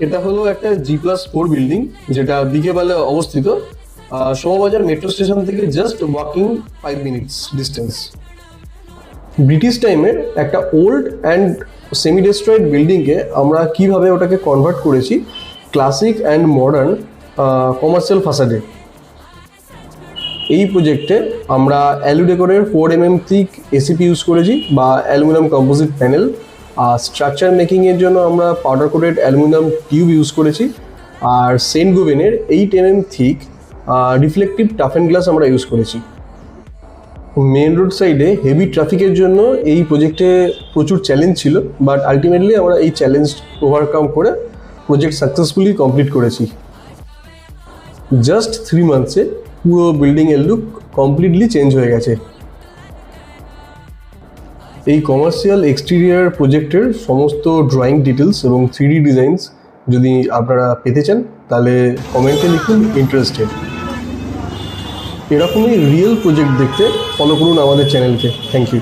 এটা হলো একটা G+4 বিল্ডিং, যেটা দিঘেবালে অবস্থিত। শোভাবাজার মেট্রো স্টেশন থেকে just walking 5 minutes distance. British টাইমের একটা ওল্ড অ্যান্ড সেমি ডেস্ট্রয়েড বিল্ডিংকে আমরা কিভাবে ওটাকে কনভার্ট করেছি ক্লাসিক অ্যান্ড মডার্ন কমার্শিয়াল ফাসাডে। এই প্রজেক্টে আমরা অ্যালুডেকরের 4mm থিক এসিপি ইউজ করেছি বা অ্যালুমিনিয়াম কম্পোজিট প্যানেল। আর স্ট্রাকচার মেকিংয়ের জন্য আমরা powder coated aluminium tube use করেছি। আর সেন্ট গোভেনের 8mm থিক রিফ্লেকটিভ টাফেন গ্লাস আমরা ইউজ করেছি। মেন রোড সাইডে হেভি ট্রাফিকের জন্য এই প্রজেক্টে প্রচুর চ্যালেঞ্জ ছিল, বাট আলটিমেটলি আমরা এই চ্যালেঞ্জ ওভারকাম করে প্রজেক্ট সাকসেসফুলি কমপ্লিট করেছি। জাস্ট 3 মান্থসে পুরো বিল্ডিংয়ের লুক কমপ্লিটলি চেঞ্জ হয়ে গেছে। এই কমার্শিয়াল এক্সটেরিয়ার প্রজেক্টের সমস্ত ড্রয়িং ডিটেলস এবং 3D ডিজাইনস যদি আপনারা পেতে চান তাহলে কমেন্টে লিখুন ইন্টারেস্টেড। এরকমই রিয়েল প্রজেক্ট দেখতে ফলো করুন আমাদের চ্যানেলকে। Thank you.